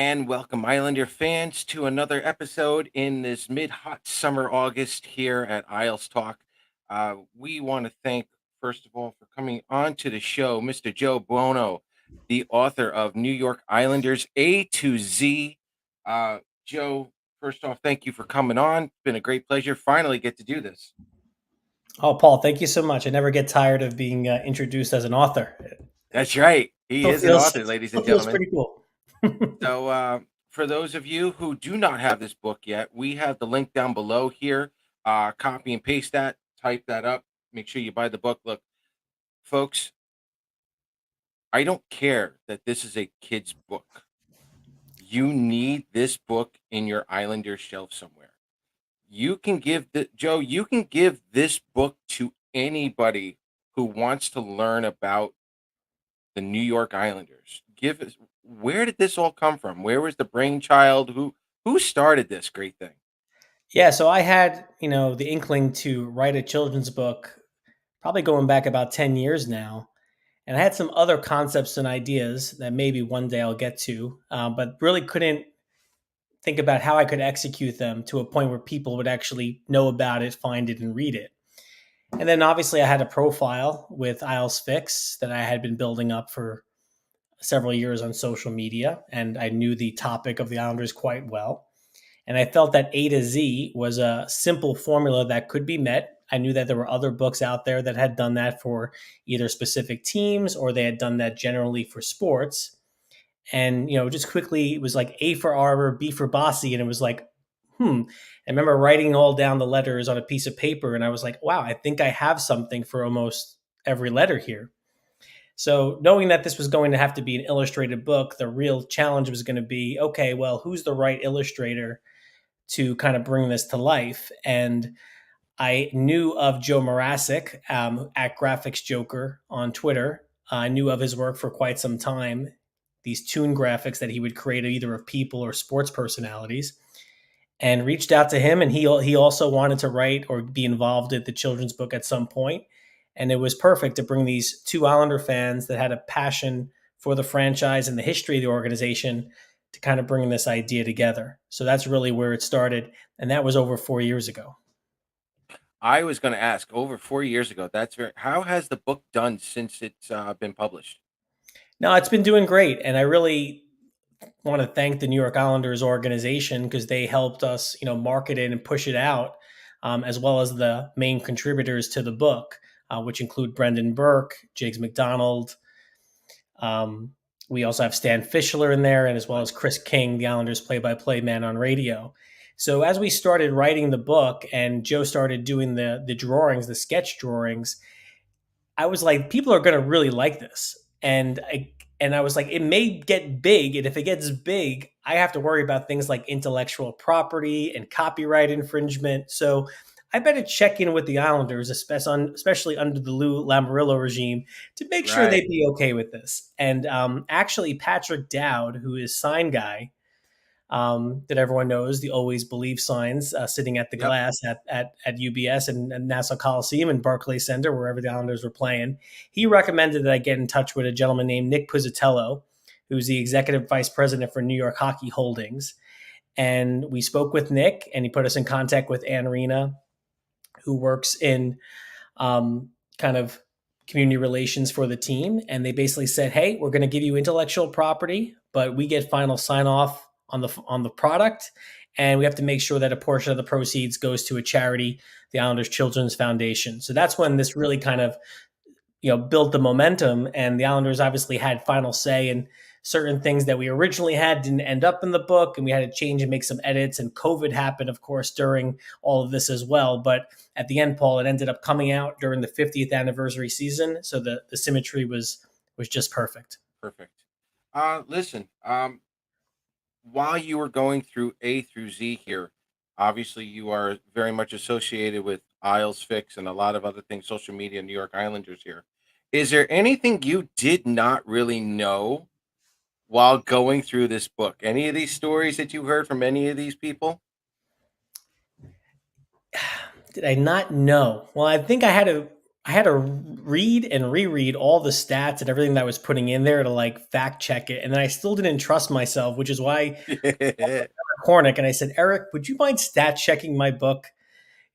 and welcome Islander fans to another episode in this mid-hot summer August here at Isles Talk. We want to thank, first of all, for coming on to the show, Mr. Joe Buono, the author of New York Islanders A to Z. Joe, first off, thank you for coming on. It's been a great pleasure. Finally get to do this. Oh, Paul, thank you so much. I never get tired of being introduced as an author. It That's right. He still is an feels author, ladies and still feels gentlemen. pretty cool. So, for those of you who do not have this book yet, we have the link down below here. Copy and paste that, type that up. Make sure you buy the book. Look, folks, I don't care that this is a kid's book. You need this book in your Islander shelf somewhere. You can give Joe. You can give this book to anybody who wants to learn about the New York Islanders. Give us Where did this all come from? Where was the brainchild? Who started this great thing? Yeah, so I had, the inkling to write a children's book probably going back about 10 years now. And I had some other concepts and ideas that maybe one day I'll get to, but really couldn't think about how I could execute them to a point where people would actually know about it, find it, and read it. And then obviously I had a profile with Isles Fix that I had been building up for several years on social media, and I knew the topic of the Islanders quite well. And I felt that A to Z was a simple formula that could be met. I knew that there were other books out there that had done that for either specific teams or they had done that generally for sports. And, just quickly, it was like A for Arbor, B for Bossy. And it was like, I remember writing all down the letters on a piece of paper. And I was like, wow, I think I have something for almost every letter here. So knowing that this was going to have to be an illustrated book, the real challenge was going to be, okay, well, who's the right illustrator to kind of bring this to life? And I knew of Joe Morasic at Graphics Joker on Twitter. I knew of his work for quite some time. These toon graphics that he would create either of people or sports personalities, and reached out to him. And he also wanted to write or be involved in the children's book at some point. And it was perfect to bring these two Islander fans that had a passion for the franchise and the history of the organization to kind of bring this idea together. So that's really where it started. And that was over 4 years ago. I was going to ask over 4 years ago. That's very. How has the book done since it's been published? Now, it's been doing great. And I really want to thank the New York Islanders organization because they helped us, market it and push it out, as well as the main contributors to the book, which include Brendan Burke, Jigs McDonald. We also have Stan Fischler in there, and as well as Chris King, the Islanders play-by-play man on radio. So as we started writing the book and Joe started doing the drawings, the sketch drawings, I was like, people are going to really like this. And I was like, it may get big. And if it gets big, I have to worry about things like intellectual property and copyright infringement. So I better check in with the Islanders, especially under the Lou Lamoriello regime, to make sure Right. they'd be okay with this. And actually, Patrick Dowd, who is sign guy, that everyone knows, the Always Believe signs sitting at the Yep. glass at UBS and Nassau Coliseum and Barclays Center, wherever the Islanders were playing. He recommended that I get in touch with a gentleman named Nick Pizzatello, who's the executive vice president for New York Hockey Holdings. And we spoke with Nick, and he put us in contact with Ann Rena, who works in kind of community relations for the team. And they basically said, hey, we're going to give you intellectual property, but we get final sign off on the product, and we have to make sure that a portion of the proceeds goes to a charity, the Islanders Children's Foundation. So that's when this really kind of built the momentum, and the Islanders obviously had final say, and certain things that we originally had didn't end up in the book, and we had to change and make some edits, and COVID happened, of course, during all of this as well. But at the end, Paul, it ended up coming out during the 50th anniversary season, so the symmetry was just perfect. Perfect. Listen. While you were going through A through Z here, obviously you are very much associated with Isles Fix and a lot of other things, social media, New York Islanders here. Is there anything you did not really know while going through this book? Any of these stories that you heard from any of these people? Did I not know? Well, I think I had to read and reread all the stats and everything that I was putting in there to like fact check it, and then I still didn't trust myself, which is why I called Cornick and I said, Eric, would you mind stat checking my book?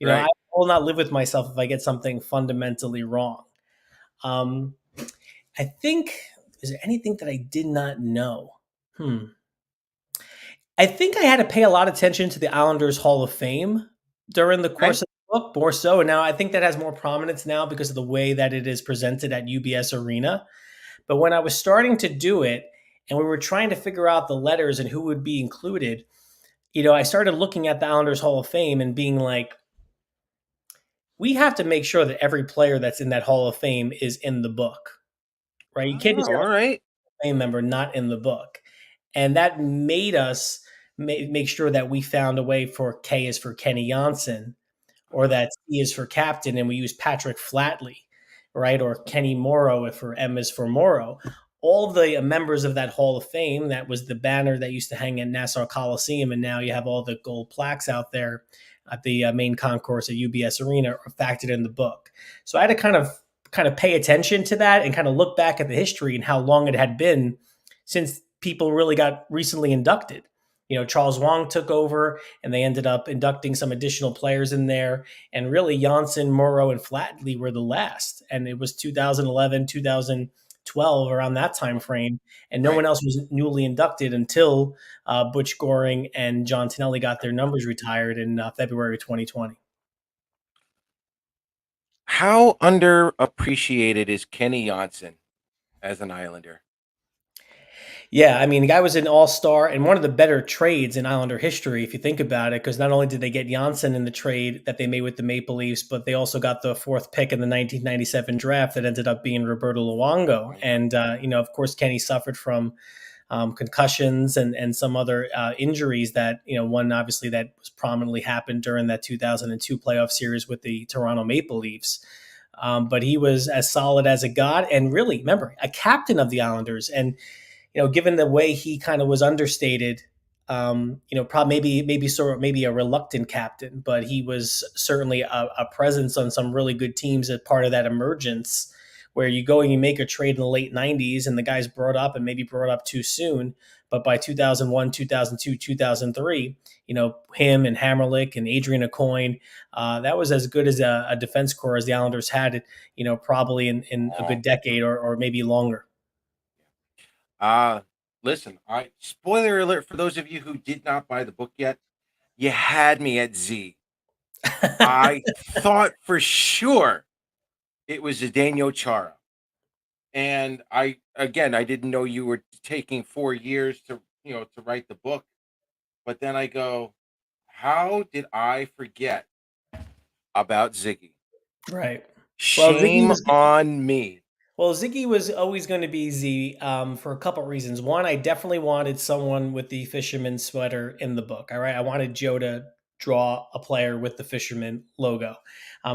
I Right. will not live with myself if I get something fundamentally wrong. Um, I think, is there anything that I did not know? Hmm. I think I had to pay a lot of attention to the Islanders Hall of Fame during the Okay. course of the book, more so. And now I think that has more prominence now because of the way that it is presented at UBS Arena. But when I was starting to do it and we were trying to figure out the letters and who would be included, I started looking at the Islanders Hall of Fame and being like, we have to make sure that every player that's in that Hall of Fame is in the book, right? You can't just Oh, all right. family member not in the book. And that made us make sure that we found a way for K is for Kenny Janssen, or Uh-huh. that C is for captain, and we use Patrick Flatley, right? Or Kenny Morrow if for M is for Morrow. All the members of that Hall of Fame, that was the banner that used to hang in Nassau Coliseum, and now you have all the gold plaques out there at the main concourse at UBS Arena are factored in the book. So I had to kind of pay attention to that and kind of look back at the history and how long it had been since people really got recently inducted. Charles Wong took over and they ended up inducting some additional players in there. And really, Janssen, Morrow, and Flatley were the last. And it was 2011, 2012, around that time frame. And no Right. one else was newly inducted until Butch Goring and John Tonelli got their numbers retired in February of 2020. How underappreciated is Kenny Janssen as an Islander? Yeah, I mean, the guy was an all-star and one of the better trades in Islander history, if you think about it, because not only did they get Janssen in the trade that they made with the Maple Leafs, but they also got the fourth pick in the 1997 draft that ended up being Roberto Luongo. Longo. And, of course, Kenny suffered from concussions and some other injuries that, one obviously that was prominently happened during that 2002 playoff series with the Toronto Maple Leafs. But he was as solid as a god, and really, remember, a captain of the Islanders. And given the way he kind of was understated, probably maybe a reluctant captain, but he was certainly a presence on some really good teams as part of that emergence. Where you go and you make a trade in the late '90s, and the guy's brought up and maybe brought up too soon, but by 2001, 2002, 2003, him and Hammerlick and Adrian Aucoin, that was as good as a defense core as the Islanders had, probably in a Oh. good decade or maybe longer. Uh listen, I spoiler alert for those of you who did not buy the book yet. You had me at Z. I thought for sure it was a Daniel Chara. And I didn't know you were taking 4 years to write the book. But then I go, how did I forget about Ziggy? Right. Well, Ziggy Shame was on me. well, Ziggy was always going to be Z for a couple reasons. One, I definitely wanted someone with the fisherman sweater in the book. All right, I wanted Joe to draw a player with the fisherman logo.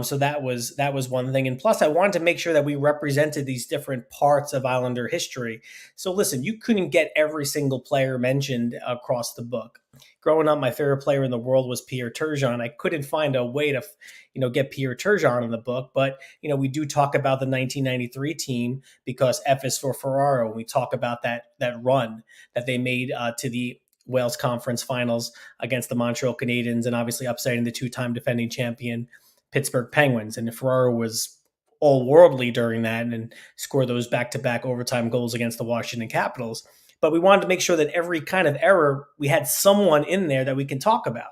So that was one thing, and plus, I wanted to make sure that we represented these different parts of Islander history. So, listen, you couldn't get every single player mentioned across the book. Growing up, my favorite player in the world was Pierre Turgeon. I couldn't find a way to, get Pierre Turgeon in the book, but we do talk about the 1993 team because F is for Ferraro. We talk about that run that they made to the Wales Conference Finals against the Montreal Canadiens, and obviously upsetting the two-time defending champion Pittsburgh Penguins. And Ferraro was all worldly during that and scored those back-to-back overtime goals against the Washington Capitals. But we wanted to make sure that every kind of error we had someone in there that we can talk about.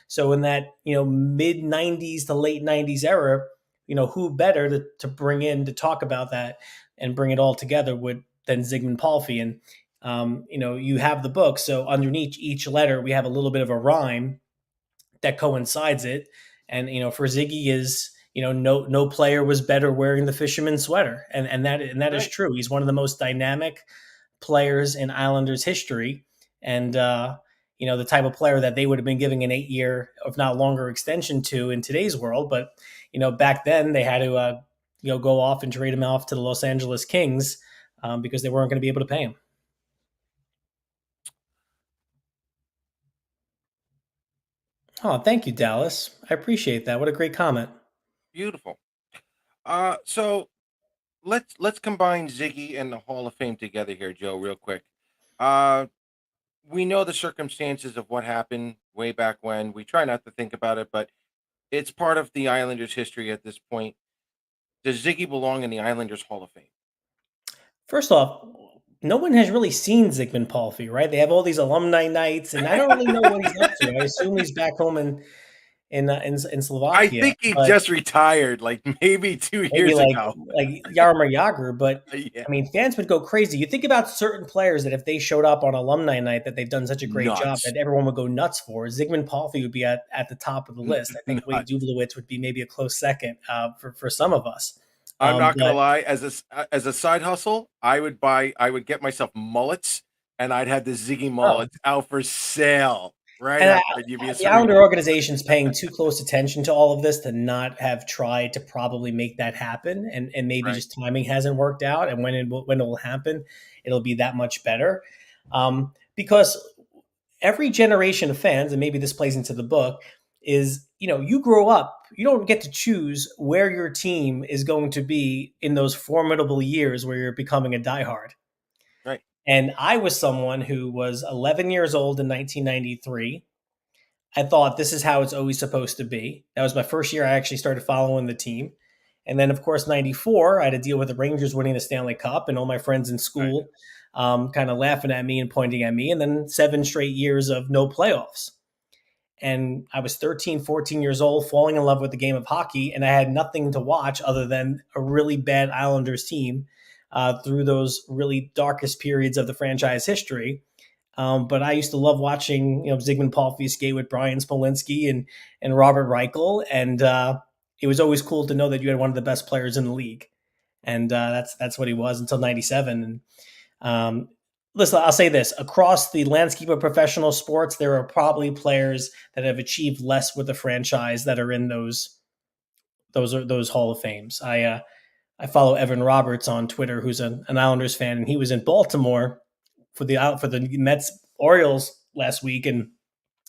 So in that mid '90s to late '90s era, who better to bring in to talk about that and bring it all together would than Zygmunt Palfi. And you have the book, so underneath each letter we have a little bit of a rhyme that coincides it. And for Ziggy is no player was better wearing the fisherman sweater, and that is Right. true. He's one of the most dynamic players in Islanders history, and the type of player that they would have been giving an 8-year, if not longer, extension to in today's world. But back then they had to go off and trade him off to the Los Angeles Kings because they weren't going to be able to pay him. Oh, thank you, Dallas. I appreciate that. What a great comment. Beautiful. So let's combine Ziggy and the Hall of Fame together here, Joe, real quick. Uh, we know the circumstances of what happened way back when. We try not to think about it, but it's part of the Islanders' history at this point. Does Ziggy belong in the Islanders Hall of Fame? First off, no one has really seen Zygmunt Palfy, right? They have all these alumni nights, and I don't really know what he's up to. I assume he's back home in I Slovakia, think he but just retired, like maybe 2 maybe years ago. like Jaromir Jagr. But Yeah, I mean, fans would go crazy. You think about certain players that if they showed up on alumni night, that they've done such a great job nuts, that everyone would go nuts for. Zygmunt Palfy would be at the top of the list. I think Wade nuts. Dublowitz would be maybe a close second for some of us. I'm not gonna But lie. As a side hustle, I would get myself mullets, and I'd have the Ziggy oh, mullets out for sale right and outside the UBS Islander Arena. organization's paying too close attention to all of this to not have tried to probably make that happen, and maybe Right, just timing hasn't worked out. And when it will happen, it'll be that much better. Because every generation of fans, and maybe this plays into the book, is you grow up, you don't get to choose where your team is going to be in those formidable years where you're becoming a diehard. right. And I was someone who was 11 years old in 1993. I thought this is how it's always supposed to be. That was my first year I actually started following the team. And then, of course, 94, I had to deal with the Rangers winning the Stanley Cup and all my friends in Right. school kind of laughing at me and pointing at me. And then 7 straight years of no playoffs. And I was 13, 14 years old, falling in love with the game of hockey. And I had nothing to watch other than a really bad Islanders team through those really darkest periods of the franchise history. But I used to love watching, Zygmunt Palfy skate with Brian Smolinski and Robert Reichel, and it was always cool to know that you had one of the best players in the league, and that's what he was until '97. And listen, I'll say this: across the landscape of professional sports, there are probably players that have achieved less with the franchise that are in those Hall of Fames. I follow Evan Roberts on Twitter, who's an Islanders fan, and he was in Baltimore for the Mets Orioles last week and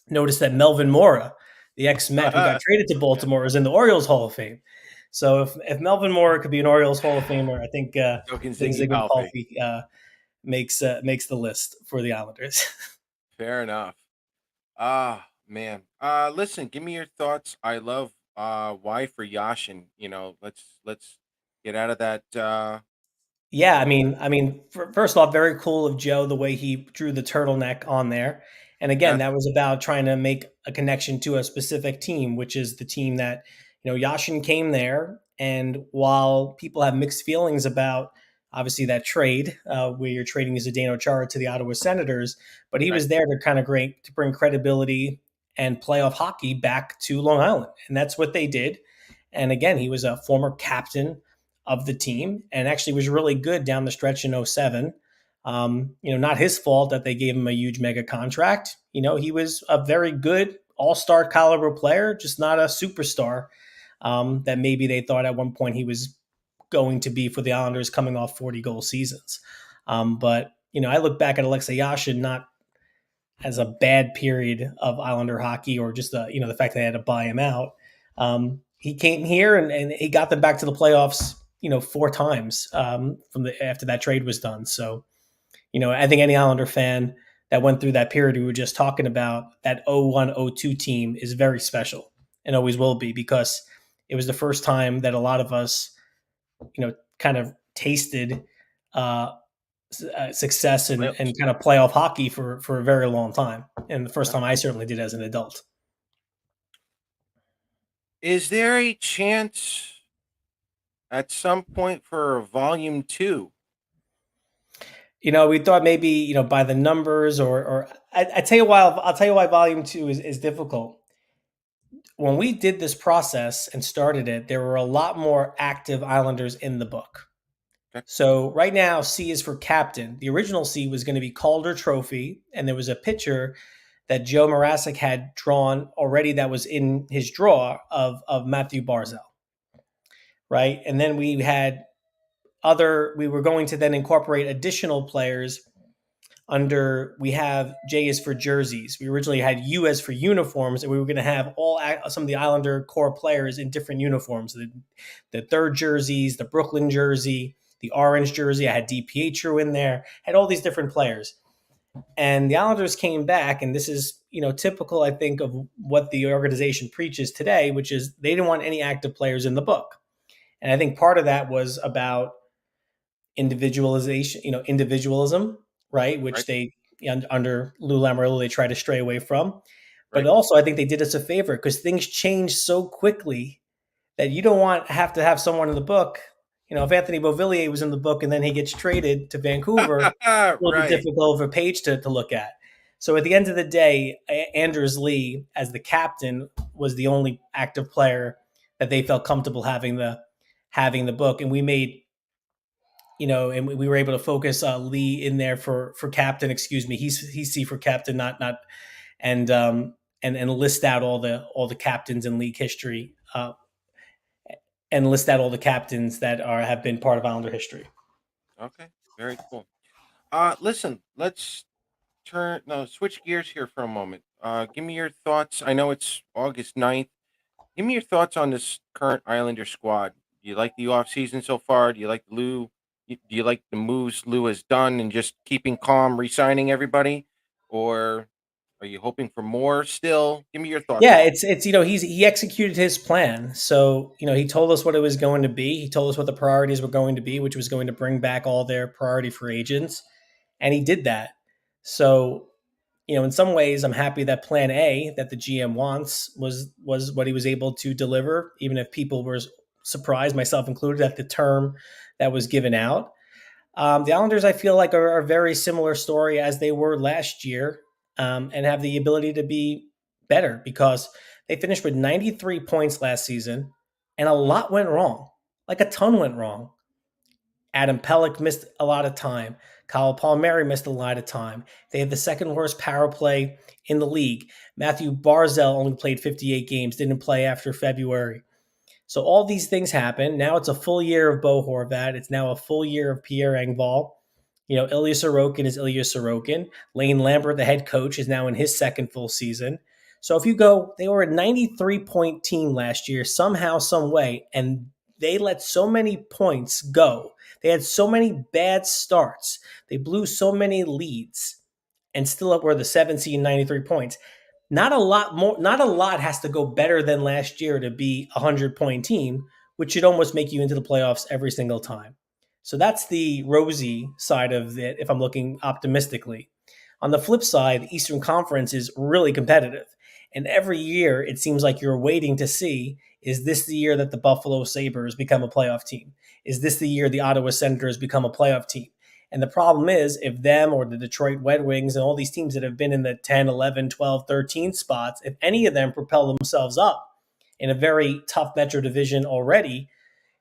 noticed that Melvin Mora, the ex Met who got traded to Yeah, Baltimore, is in the Orioles Hall of Fame. So if Melvin Mora could be an Orioles Hall of Famer, joking I think Ziggy Zygmunt Palfy. Palfy makes the list for the Islanders. Fair enough. Man. Listen, give me your thoughts. I love why for Yashin. Let's get out of that. Yeah, I What was mean, I mean, first off, very cool of Joe the way he drew the turtleneck on there, and again, Yes, that was about trying to make a connection to a specific team, which is the team that Yashin came there, and while people have mixed feelings about obviously that trade where you're trading Zdeno Chara to the Ottawa Senators, but he right, was there to kind of great to bring credibility and playoff hockey back to Long Island, and that's what they did. And again, he was a former captain of the team and actually was really good down the stretch in '07. Not his fault that they gave him a huge mega contract. He was a very good all-star caliber player, just not a superstar that maybe they thought at one point he was going to be for the Islanders coming off 40 goal seasons. But I look back at Alexei Yashin not as a bad period of Islander hockey or just the fact that they had to buy him out. He came here and he got them back to the playoffs, four times from the after that trade was done. So, I think any Islander fan that went through that period we were just talking about, that 01-02 team is very special and always will be because it was the first time that a lot of us, kind of tasted uh, success and playoffs. kind of playoff hockey for a very long time. And the first Yeah. time I certainly did as an adult. Is there a chance at some point for volume two? We thought maybe by the numbers or I tell you why I'll tell you why volume two is difficult. When we did this process and started it, there were a lot more active Islanders in the book. Okay. So right now, C is for captain. The original C was going to be Calder Trophy, and there was a picture that Joe Morasic had drawn already that was in his draw of Matthew Barzell, right? And then we were going to then incorporate additional players we have J is for jerseys. We originally had U as for uniforms, and we were going to have some of the Islander core players in different uniforms. The third jerseys, the Brooklyn jersey, the orange jersey. I had DiPietro in there. Had all these different players, and the Islanders came back, and this is typical, I think, of what the organization preaches today, which is they didn't want any active players in the book, and I think part of that was about individualization, individualism, right? Which Right. they under Lou Lamoriello they try to stray away from. But Right. also, I think they did us a favor because things change so quickly that you don't have to have someone in the book. If Anthony Beauvillier was in the book and then he gets traded to Vancouver, it'll be Right. difficult of a page to look at. So at the end of the day, Anders Lee, as the captain, was the only active player that they felt comfortable having the book, and we made and we were able to focus Lee in there for captain. Excuse me, he's C for captain, not and and list out all the captains in league history, and list out all the captains that have been part of Islander history. Okay. Very cool. Listen, let's switch gears here for a moment. Give me your thoughts. I know it's August 9th. Give me your thoughts on this current Islander squad. Do you like the off season so far? Do you like Lou? Do you like the moves Lou has done and just keeping calm, re-signing everybody, or are you hoping for more still? Give me your thoughts Yeah, on it. it's he executed his plan. So he told us what it was going to be. He told us what the priorities were going to be, which was going to bring back all their priority free agents, and he did that. So in some ways, I'm happy that Plan A that the GM wants was what he was able to deliver, even if people were surprised, myself included, at the term that was given out. The Islanders, I feel like, are a very similar story as they were last year, and have the ability to be better because they finished with 93 points last season, and a lot went wrong. Like a ton went wrong. Adam Pelech missed a lot of time. Kyle Palmieri missed a lot of time. They had the second worst power play in the league. Matthew Barzell only played 58 games, didn't play after February. So all these things happen. Now it's a full year of Bo Horvat. It's now a full year of Pierre Engvall. Ilya Sorokin is Ilya Sorokin. Lane Lambert, the head coach, is now in his second full season. So if you go, they were a 93-point team last year, somehow, some way, and they let so many points go. They had so many bad starts. They blew so many leads and still up were the 7th seed, 93 points. Not a lot has to go better than last year to be a 100-point team, which should almost make you into the playoffs every single time. So that's the rosy side of it if I'm looking optimistically. On the flip side, the Eastern Conference is really competitive. And every year it seems like you're waiting to see, is this the year that the Buffalo Sabres become a playoff team? Is this the year the Ottawa Senators become a playoff team? And the problem is, if them or the Detroit Red Wings and all these teams that have been in the 10, 11, 12, 13 spots, if any of them propel themselves up in a very tough Metro division already,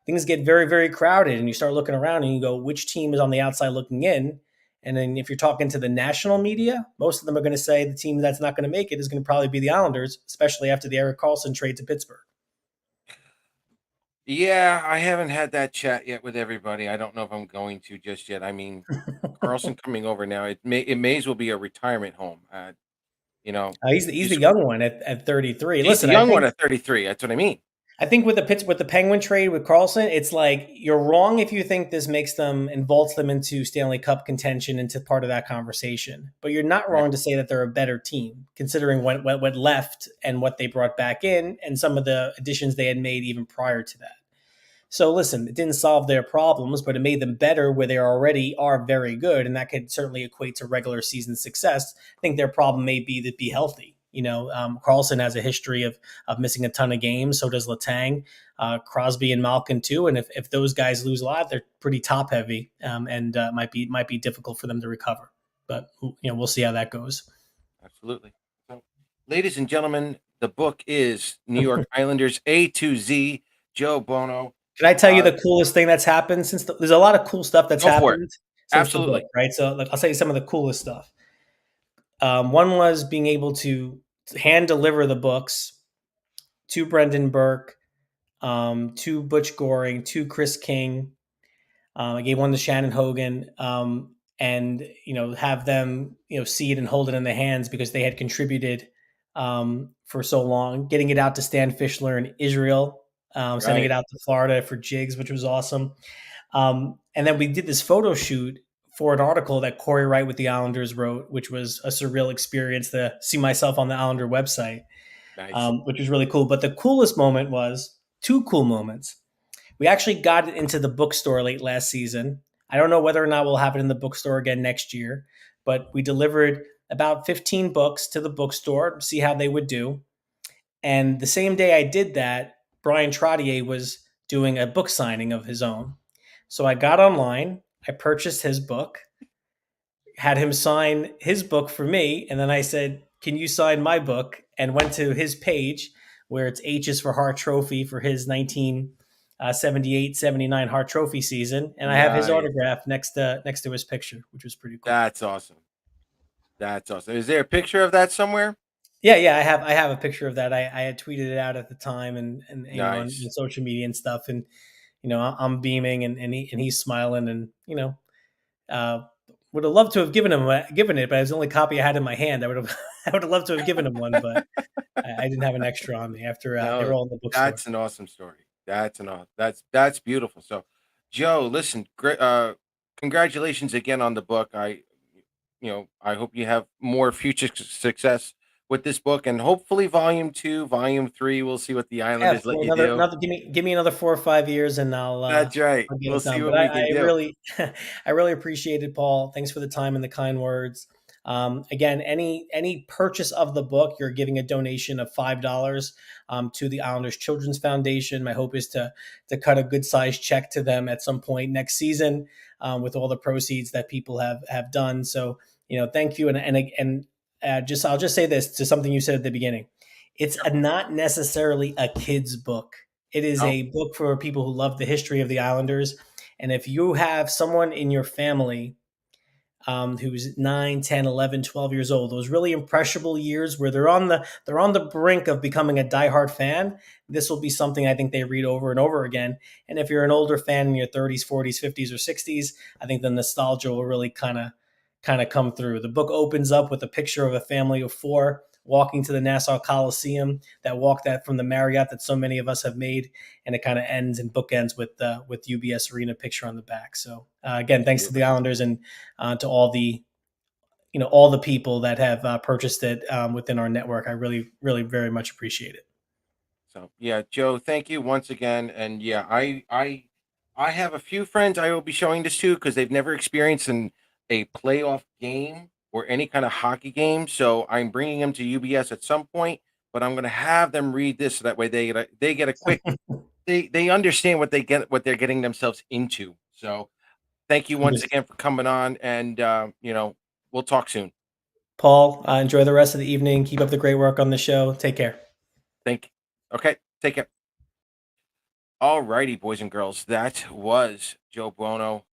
things get very, very crowded. And you start looking around and you go, which team is on the outside looking in? And then if you're talking to the national media, most of them are going to say the team that's not going to make it is going to probably be the Islanders, especially after the Erik Karlsson trade to Pittsburgh. Yeah, I haven't had that chat yet with everybody. I don't know if I'm going to just yet. I mean, Carlson coming over now, it may as well be a retirement home. You know, He's the just young one at 33. he's the Listen, I young one think at 33. That's what I mean. with the Penguin trade with Carlson, it's like you're wrong if you think this makes them and vaults them into Stanley Cup contention into part of that conversation. But you're not Right. wrong to say that they're a better team considering what left and what they brought back in and some of the additions they had made even prior to that. So listen, it didn't solve their problems, but it made them better where they already are very good, and that could certainly equate to regular season success. I think their problem may be to be healthy. Carlson has a history of missing a ton of games. So does Letang, Crosby, and Malkin too. And if those guys lose a lot, they're pretty top heavy, and might be difficult for them to recover. But we'll see how that goes. Absolutely. So, ladies and gentlemen, the book is New York Islanders A to Z, Joe Buono. Can I tell you Uh, the coolest thing that's happened since there's a lot of cool stuff that's go for it. happened since the book, Absolutely. right? So I'll tell you some of the coolest stuff. One was being able to hand deliver the books to Brendan Burke, to Butch Goring, to Chris King. I gave one to Shannon Hogan. and have them see it and hold it in their hands because they had contributed for so long, getting it out to Stan Fischler in Israel, sending it Right. out to Florida for Jigs, which was awesome. And then we did this photo shoot for an article that Corey Wright with the Islanders wrote, which was a surreal experience to see myself on the Islander website, Nice. which was really cool. But the coolest moment was two cool moments. We actually got it into the bookstore late last season. I don't know whether or not we'll have it in the bookstore again next year, but we delivered about 15 books to the bookstore to see how they would do. And the same day I did that, Brian Trottier was doing a book signing of his own. So I got online, I purchased his book, had him sign his book for me, and then I said, "Can you sign my book?" And went to his page where it's H's for Hart Trophy for his 1978-79 Hart Trophy season, and I have his Nice. autograph next to his picture, which was pretty cool. That's awesome. That's awesome. Is there a picture of that somewhere? Yeah, yeah, I have a picture of that. I had tweeted it out at the time, and on Nice. social media and stuff, and I'm beaming, and he's smiling, and uh, would have loved to have given it, but it was the only copy I had in my hand. I would have I would have loved to have given him one, but I didn't have an extra on me after they were No, all in the bookstore. that's an awesome story. That's beautiful. So, Joe, listen, great. Congratulations again on the book. I hope you have more future success with this book, and hopefully, volume two, volume three. We'll see what the Yeah, Islanders let for you do. another give me another 4 or 5 years, and I'll That's right. I'll get We'll it see done. But what we can I do. really I really appreciate it, Paul. Thanks for the time and the kind words. Again, any purchase of the book, you're giving a donation of $5 to the Islanders Children's Foundation. My hope is to cut a good sized check to them at some point next season, with all the proceeds that people have done. So thank you, and just I'll just say this to something you said at the beginning. It's not necessarily a kid's book. It is Oh, a book for people who love the history of the Islanders. And if you have someone in your family who's 9, 10, 11, 12 years old, those really impressionable years where they're on the brink of becoming a diehard fan, this will be something I think they read over and over again. And if you're an older fan in your 30s, 40s, 50s, or 60s, I think the nostalgia will really kind of come through. The book opens up with a picture of a family of four walking to the Nassau Coliseum, that walk that from the Marriott that so many of us have made, and it kind of ends and bookends with UBS Arena picture on the back. So again, thanks to the beautiful. Islanders and to all the people that have purchased it within our network. I really, really, very much appreciate it. So yeah, Joe, thank you once again. And yeah, I have a few friends I will be showing this to because they've never experienced a playoff game or any kind of hockey game. So I'm bringing them to UBS at some point, but I'm going to have them read this so that way they get a quick they understand what they're getting themselves into. So thank you once again for coming on, and we'll talk soon. Paul, enjoy the rest of the evening. Keep up the great work on the show. Take care. Thank. Okay, take care. All righty, boys and girls. That was Joe Buono,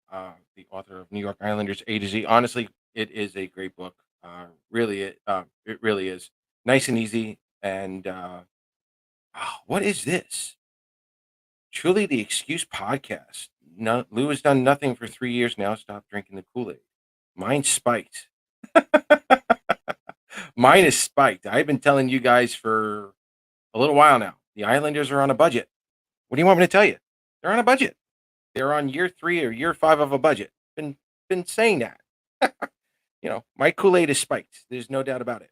the author of New York Islanders A to Z. Honestly, it is a great book. It really is nice and easy. And what is this? Truly, the Excuse Podcast. No, Lou has done nothing for 3 years now. Stop drinking the Kool Aid. Mine's spiked. Mine is spiked. I've been telling you guys for a little while now. The Islanders are on a budget. What do you want me to tell you? They're on a budget. They're on year 3 or year 5 of a budget. Been saying that. My Kool-Aid is spiked. There's no doubt about it.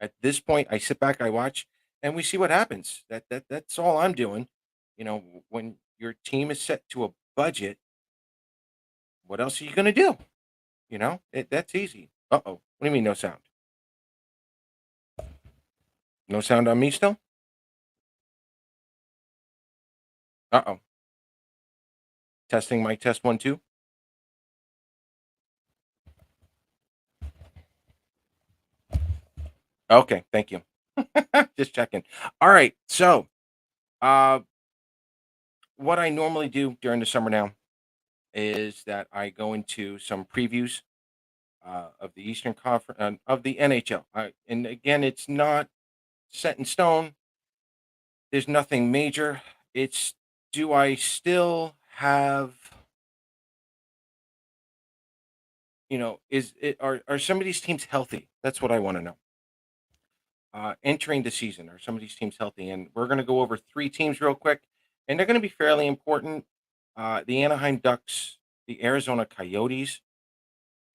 At this point, I sit back, I watch, and we see what happens. That's all I'm doing. When your team is set to a budget, what else are you going to do? That's easy. Uh-oh. What do you mean no sound? No sound on me still? Uh-oh. Testing mic test 1 2. Okay, thank you. Just checking. All right. So, uh what I normally do during the summer now is that I go into some previews of the Eastern Conference of the NHL. And again, it's not set in stone. There's nothing major. It's do I still have is it are some of these teams healthy? That's what I want to know. Entering the season, are some of these teams healthy? And we're going to go over three teams real quick, and they're going to be fairly important. The Anaheim Ducks, the Arizona Coyotes,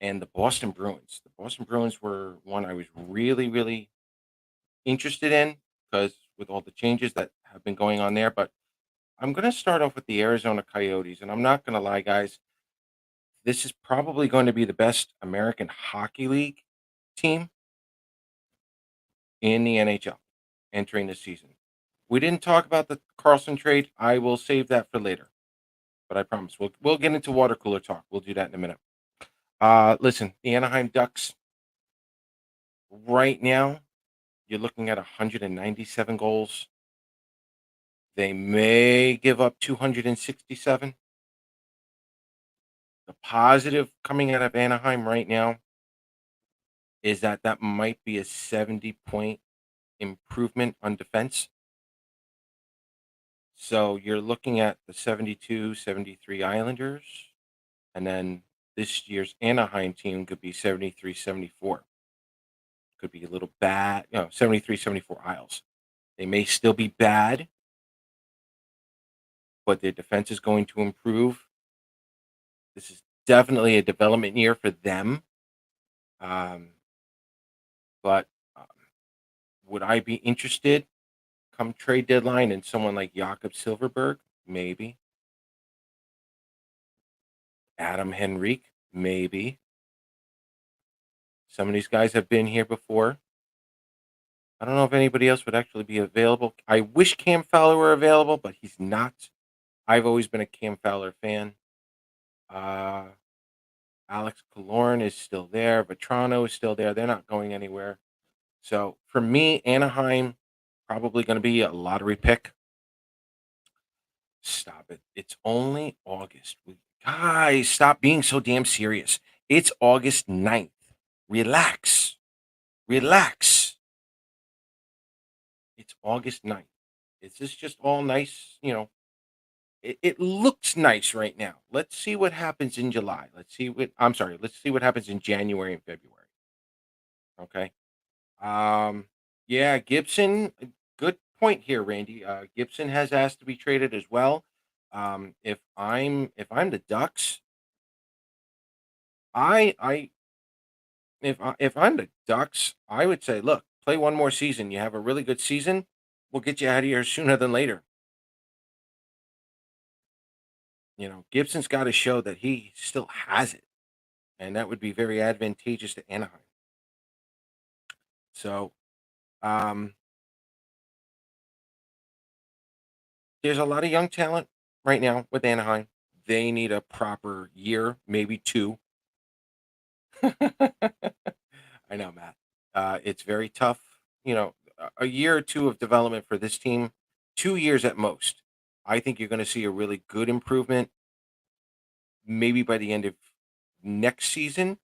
and the Boston Bruins. The Boston Bruins were one I was really, really interested in because with all the changes that have been going on there. But I'm going to start off with the Arizona Coyotes, and I'm not going to lie, guys. This is probably going to be the best American Hockey League team in the NHL entering the season. We didn't talk about the Carlson trade. I will save that for later, but I promise we'll get into water cooler talk. We'll do that in a minute. Listen, the Anaheim Ducks right now, you're looking at 197 goals. They may give up 267. The positive coming out of Anaheim right now is that that might be a 70-point improvement on defense. So you're looking at the 72, 73 Islanders, and then this year's Anaheim team could be 73, 74. Could be a little bad, 73, 74 Isles. They may still be bad, but their defense is going to improve. This is definitely a development year for them. Um, but would I be interested come trade deadline in someone like Jakob Silverberg? Maybe. Adam Henrique? Maybe. Some of these guys have been here before. I don't know if anybody else would actually be available. I wish Cam Fowler were available, but he's not. I've always been a Cam Fowler fan. Uh, Alex Killorn is still there. Vetrano is still there. They're not going anywhere. So for me, Anaheim probably going to be a lottery pick. Stop it. It's only August. Guys, stop being so damn serious. It's August 9th. Relax. Relax. It's August 9th. Is this just all nice? It looks nice right now. Let's see what happens in July. I'm sorry. Let's see what happens in January and February. Okay. Um, yeah, Gibson, good point here, Randy. Gibson has asked to be traded as well. If I'm the Ducks, I if I'm the Ducks, I would say, look, play one more season. You have a really good season. We'll get you out of here sooner than later. Gibson's got to show that he still has it, and that would be very advantageous to Anaheim. So, um, there's a lot of young talent right now with Anaheim. They need a proper year, maybe two. I know, Matt. It's very tough. A year or two of development for this team, 2 years at most. I think you're going to see a really good improvement, maybe by the end of next season,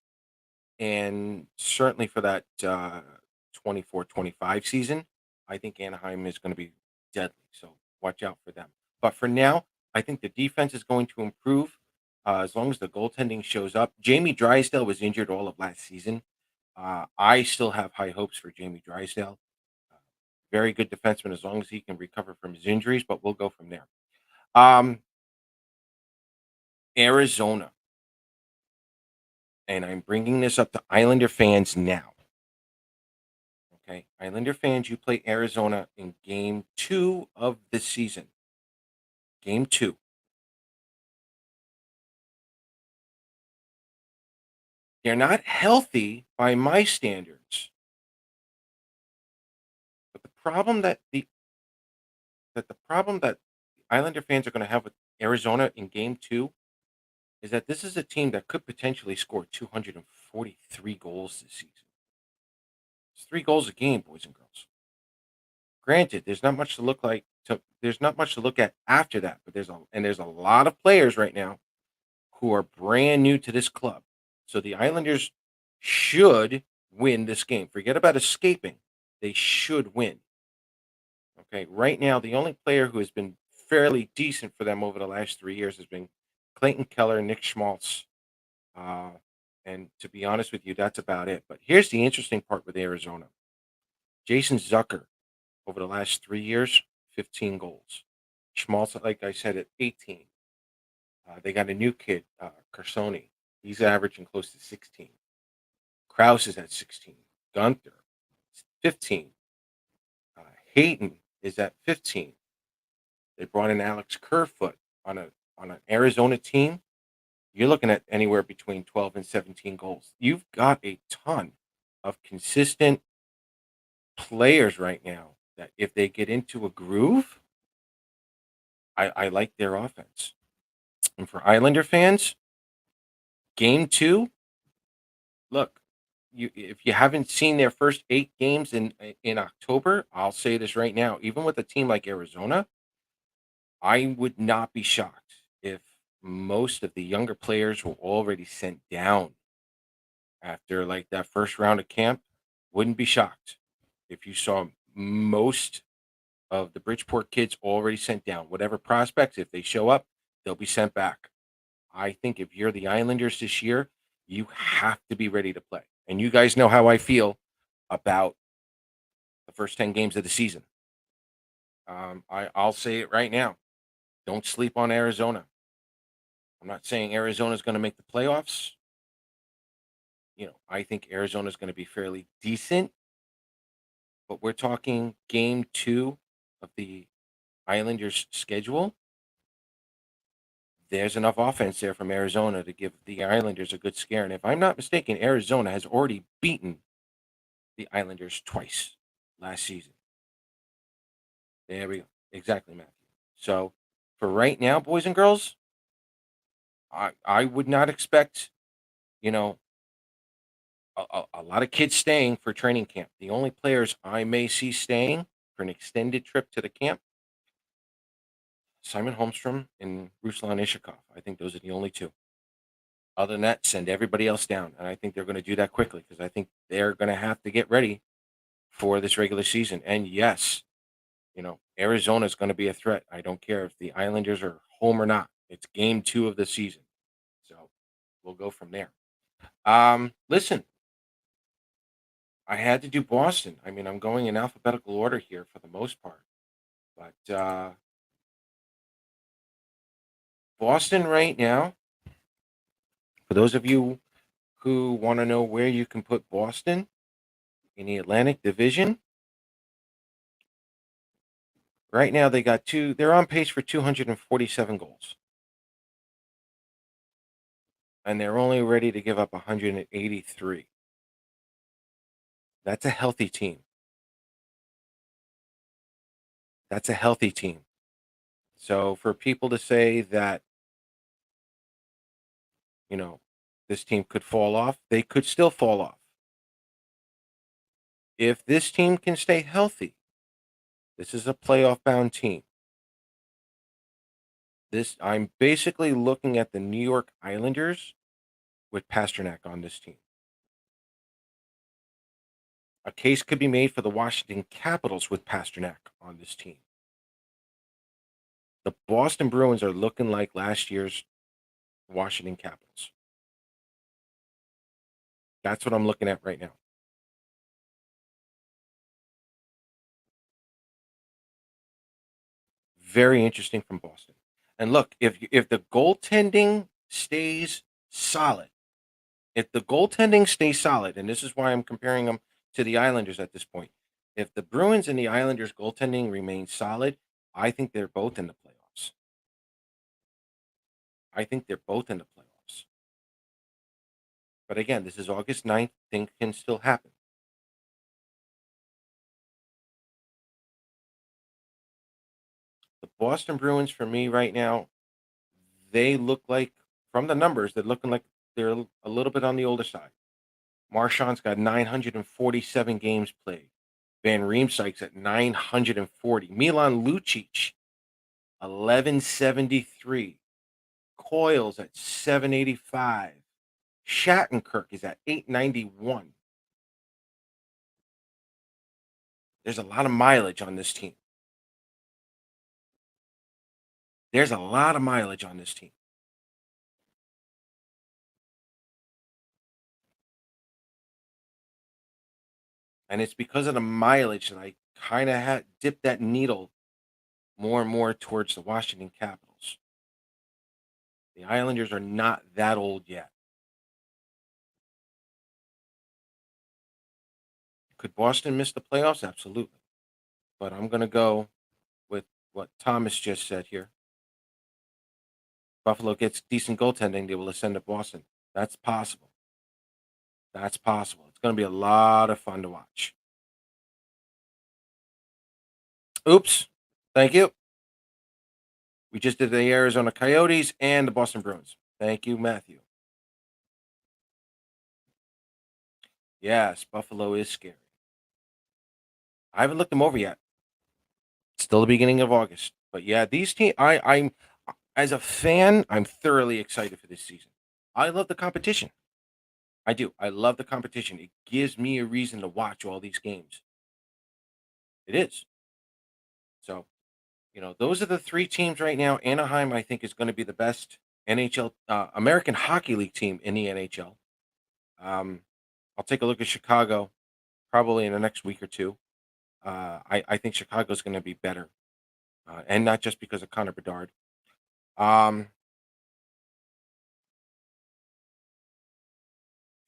and certainly for that 24-25 season. I think Anaheim is going to be deadly. So watch out for them. But for now, I think the defense is going to improve as long as the goaltending shows up. Jamie Drysdale was injured all of last season. I still have high hopes for Jamie Drysdale. Uh, Very good defenseman as long as he can recover from his injuries, but we'll go from there. Um, Arizona, and I'm bringing this up to Islander fans now. Okay, Islander fans, you play Arizona in game 2 of the season. Game 2. They're not healthy by my standards. But the problem that Islander fans are going to have with Arizona in game 2 is that this is a team that could potentially score 243 goals this season. It's 3 goals a game, boys and girls. Granted, there's not much to look at after that, but there's a lot of players right now who are brand new to this club. So the Islanders should win this game. Forget about escaping. They should win. Okay. Right now, the only player who has been fairly decent for them over the last 3 years has been Clayton Keller, Nick Schmaltz, uh, And to be honest with you, that's about it. But here's the interesting part with Arizona. Jason Zucker, over the last 3 years, 15 goals. Schmaltz, like I said, at 18. They got a new kid, Carsoni. He's averaging close to 16. Kraus is at 16. Gunther, 15. Uh, Hayden is at 15. They brought in Alex Kerfoot on an Arizona team. You're looking at anywhere between 12 and 17 goals. You've got a ton of consistent players right now that if they get into a groove, I like their offense. And for Islander fans, game two, look, if you haven't seen their first 8 games in October, I'll say this right now, even with a team like Arizona, I would not be shocked if most of the younger players were already sent down after like that first round of camp. Wouldn't be shocked if you saw most of the Bridgeport kids already sent down. Whatever prospects, if they show up, they'll be sent back. I think if you're the Islanders this year, you have to be ready to play. And you guys know how I feel about the first 10 games of the season. I'll say it right now. Don't sleep on Arizona. I'm not saying Arizona's going to make the playoffs. I think Arizona's going to be fairly decent, but we're talking game two of the Islanders' schedule. There's enough offense there from Arizona to give the Islanders a good scare. And if I'm not mistaken, Arizona has already beaten the Islanders twice last season. There we go. Exactly, Matthew. So for right now, boys and girls, I would not expect, you know, a lot of kids staying for training camp. The only players I may see staying for an extended trip to the camp, Simon Holmstrom and Ruslan Ishikov. I think those are the only two. Other than that, send everybody else down. And I think they're going to do that quickly because I think they're going to have to get ready for this regular season. And yes, Arizona is going to be a threat. I don't care if the Islanders are home or not. It's game two of the season. So we'll go from there. Listen, I had to do Boston. I mean, I'm going in alphabetical order here for the most part. But Boston right now, for those of you who want to know where you can put Boston in the Atlantic Division, right now they're on pace for 247 goals. And they're only ready to give up 183. That's a healthy team. That's a healthy team. So for people to say that, you know, this team could fall off, they could still fall off. If this team can stay healthy, this is a playoff bound team. I'm basically looking at the New York Islanders with Pasternak on this team. A case could be made for the Washington Capitals with Pasternak on this team. The Boston Bruins are looking like last year's Washington Capitals. That's what I'm looking at right now. Very interesting from Boston. And look, if the goaltending stays solid, and this is why I'm comparing them to the Islanders at this point. If the Bruins and the Islanders goaltending remain solid, I think they're both in the playoffs. I think they're both in the playoffs. But again, this is August 9th. Things can still happen. The Boston Bruins, for me right now, they look like, from the numbers, they're looking like they're a little bit on the older side. Marchand's got 947 games played. Van Riemsdyk's at 940. Milan Lucic, 1173. Coyle's at 785. Shattenkirk is at 891. There's a lot of mileage on this team. There's a lot of mileage on this team. and it's because of the mileage that I kind of had dipped that needle more and more towards the Washington Capitals. The Islanders are not that old yet. Could Boston miss the playoffs? Absolutely. But I'm going to go with what Thomas just said here. Buffalo gets decent goaltending, they will ascend to Boston. That's possible. That's possible. It's going to be a lot of fun to watch. Oops. Thank you. We just did the Arizona Coyotes and the Boston Bruins. Thank you, Matthew. Yes, Buffalo is scary. I haven't looked them over yet. It's still the beginning of August. But yeah, these teams, I'm as a fan, I'm thoroughly excited for this season. I love the competition. I do. I love the competition. It gives me a reason to watch all these games. It is. So, those are the three teams right now. Anaheim, I think, is going to be the best NHL, American Hockey League team in the NHL. I'll take a look at Chicago probably in the next week or two. I think Chicago's going to be better, and not just because of Connor Bedard. Um,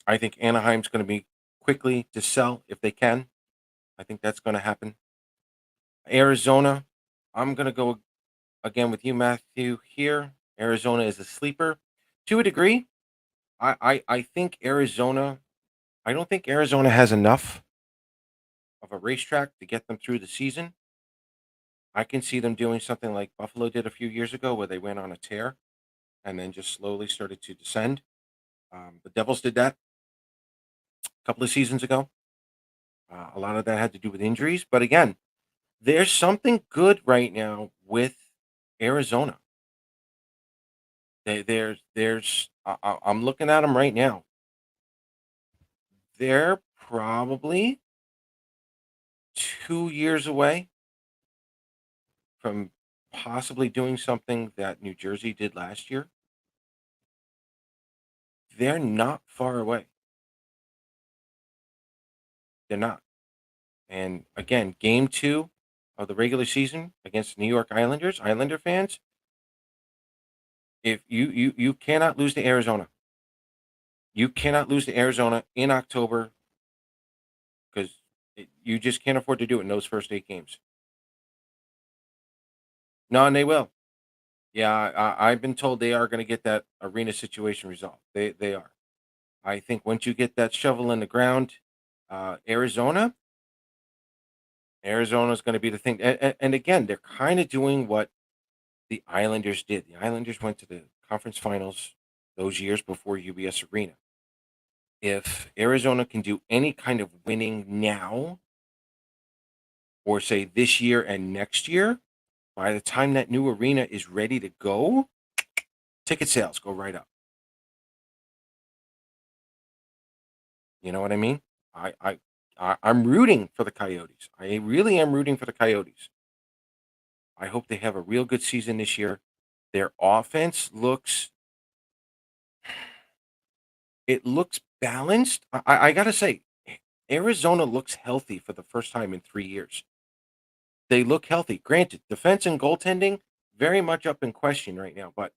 I think Anaheim's going to be quickly to sell if they can. I think that's going to happen. Arizona, I'm going to go again with you, Matthew. Here, Arizona is a sleeper to a degree. I think Arizona. I don't think Arizona has enough of a racetrack to get them through the season. I can see them doing something like Buffalo did a few years ago, where they went on a tear and then just slowly started to descend. The Devils did that a couple of seasons ago. A lot of that had to do with injuries, but again, there's something good right now with Arizona. I'm looking at them right now. They're probably 2 years away from possibly doing something that New Jersey did last year. They're not far away. They're not. And again, game two of the regular season against the New York Islanders, Islander fans, if you cannot lose to Arizona. You cannot lose to Arizona in October because you just can't afford to do it in those first 8 games. No, and they will. Yeah, I've been told they are going to get that arena situation resolved. They are. I think once you get that shovel in the ground, Arizona, Arizona is going to be the thing. And again, they're kind of doing what the Islanders did. The Islanders went to the conference finals those years before UBS Arena. If Arizona can do any kind of winning now, or say this year and next year, by the time that new arena is ready to go, ticket sales go right up. You know what I mean? I, I, I'm rooting for the Coyotes. I really am rooting for the Coyotes. I hope they have a real good season this year. Their offense looks balanced. I gotta say, Arizona looks healthy for the first time in 3 years. They look healthy. Granted, defense and goaltending very much up in question right now, but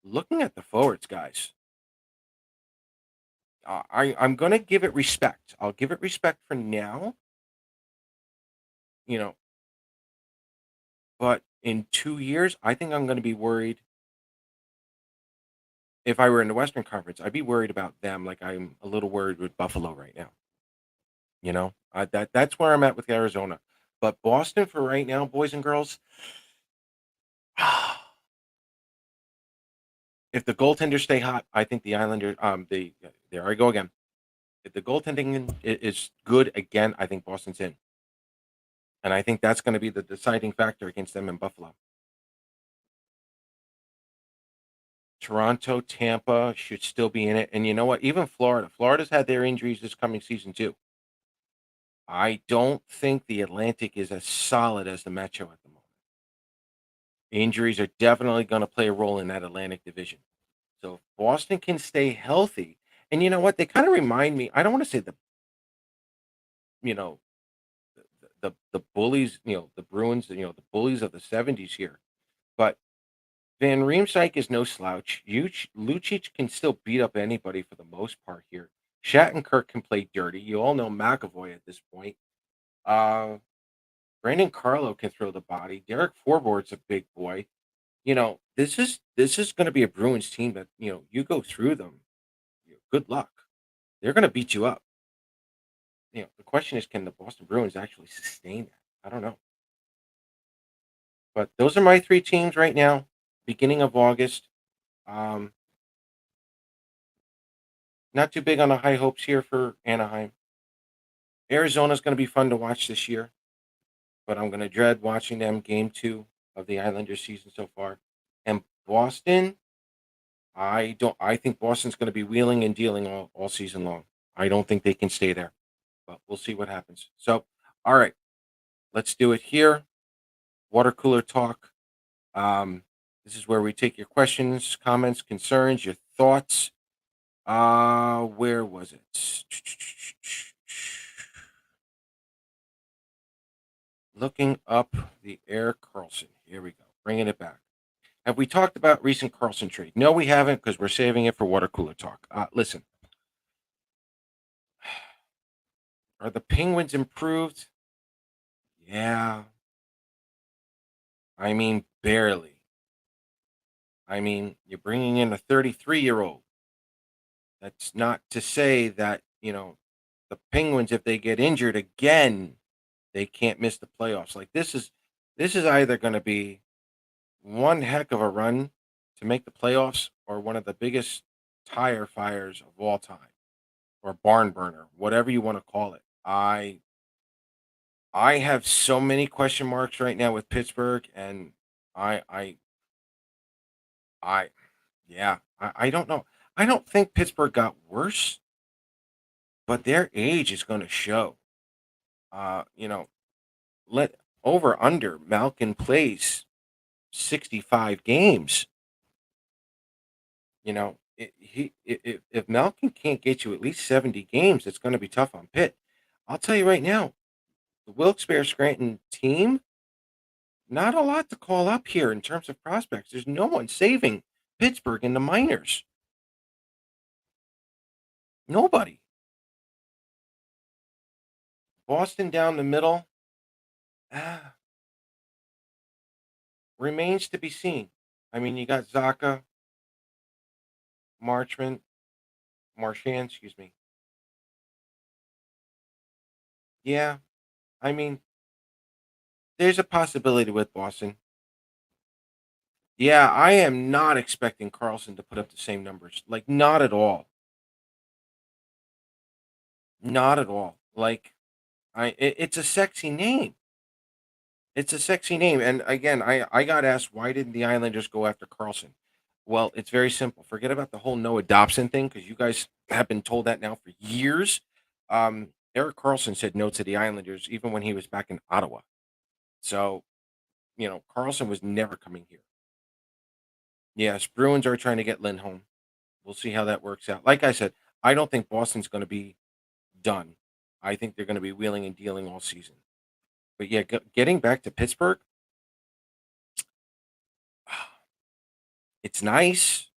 looking at the forwards, guys, I'm gonna give it respect. I'll give it respect for now, you know, but in 2 years, I think I'm gonna be worried. If I were in the Western Conference, I'd be worried about them like I'm a little worried with Buffalo right now. That's where I'm at with Arizona. But Boston for right now, boys and girls, if the goaltenders stay hot, I think the Islanders, there I go again. If the goaltending is good again, I think Boston's in, and I think that's going to be the deciding factor against them in Buffalo. Toronto, Tampa should still be in it, and you know what? Even Florida, Florida's had their injuries this coming season too. I don't think the Atlantic is as solid as the Metro at the moment. Injuries are definitely going to play a role in that Atlantic division. So if Boston can stay healthy, and you know what? They kind of remind me. I don't want to say you know, the bullies, the Bruins, the bullies of the '70s here. But Van Riemsdyk is no slouch. Lucic can still beat up anybody for the most part here. Shattenkirk can play dirty. You all know McAvoy at this point. Uh, Brandon Carlo can throw the body. Derek Forbort's a big boy. This is going to be a Bruins team that you go through them. Good luck. They're going to beat you up. The question is, can the Boston Bruins actually sustain that? I don't know. But those are my three teams right now. Beginning of August. Um, Not too big on the high hopes here for Anaheim. Arizona's going to be fun to watch this year, but I'm going to dread watching them game two of the Islanders season so far. And Boston, I don't. I think Boston's going to be wheeling and dealing all season long. I don't think they can stay there, but we'll see what happens. So, all right, let's do it here. Water cooler talk. Um, this is where we take your questions, comments, concerns, your thoughts. Where was it? Looking up the Air Carlson. Here we go. Bringing it back. Have we talked about recent Carlson trade? No, we haven't because we're saving it for water cooler talk. Listen, are the Penguins improved? Yeah. I mean, barely. I mean, you're bringing in a 33-year-old. That's not to say that, the Penguins, if they get injured again, they can't miss the playoffs. Like this is either going to be one heck of a run to make the playoffs or one of the biggest tire fires of all time or barn burner, whatever you want to call it. I have so many question marks right now with Pittsburgh and I I I yeah, I don't know. I don't think Pittsburgh got worse, but their age is going to show. Uh, you know, let over under Malkin plays 65 games. If Malkin can't get you at least 70 games, it's going to be tough on Pitt. I'll tell you right now, the Wilkes-Barre Scranton team, not a lot to call up here in terms of prospects. There's no one saving Pittsburgh in the minors. Nobody. Boston down the middle, ah, remains to be seen. I mean, you got Zaka, Marchman, Marchand, excuse me. Yeah, I mean, there's a possibility with Boston. Yeah, I am not expecting Carlson to put up the same numbers. Like, not at all. Not at all. Like, it's a sexy name. It's a sexy name. And again, I got asked why didn't the Islanders go after Carlson? Well, it's very simple. Forget about the whole Noah Dobson thing because you guys have been told that now for years. Eric Carlson said no to the Islanders even when he was back in Ottawa. So, Carlson was never coming here. Yes, Bruins are trying to get Lindholm. We'll see how that works out. Like I said, I don't think Boston's going to be done. I think they're going to be wheeling and dealing all season. But yeah, getting back to Pittsburgh, it's nice.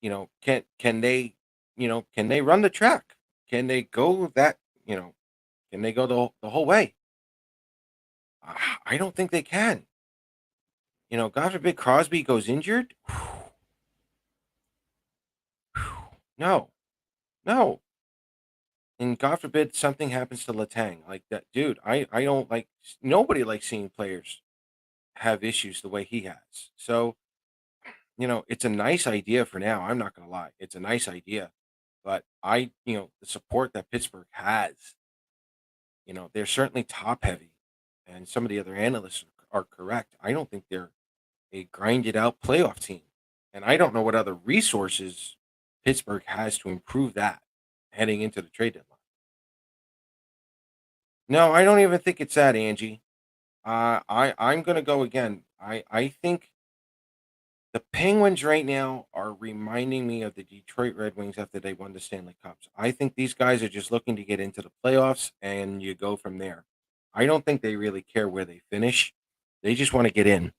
Can they run the track? Can they go that? You know, can they go the whole way? I don't think they can. God forbid Crosby goes injured. No, no, and God forbid something happens to Letang. Like that, dude. I don't like. Nobody likes seeing players have issues the way he has. So it's a nice idea for now. I'm not gonna lie, it's a nice idea, but the support that Pittsburgh has, they're certainly top heavy, and some of the other analysts are correct. I don't think they're a grinded out playoff team, and I don't know what other resources Pittsburgh has to improve that heading into the trade deadline. No, I don't even think it's that, Angie. I'm gonna go again. I think The Penguins right now are reminding me of the Detroit Red Wings after they won the Stanley Cups. I think these guys are just looking to get into the playoffs and you go from there. I don't think they really care where they finish. They just want to get in.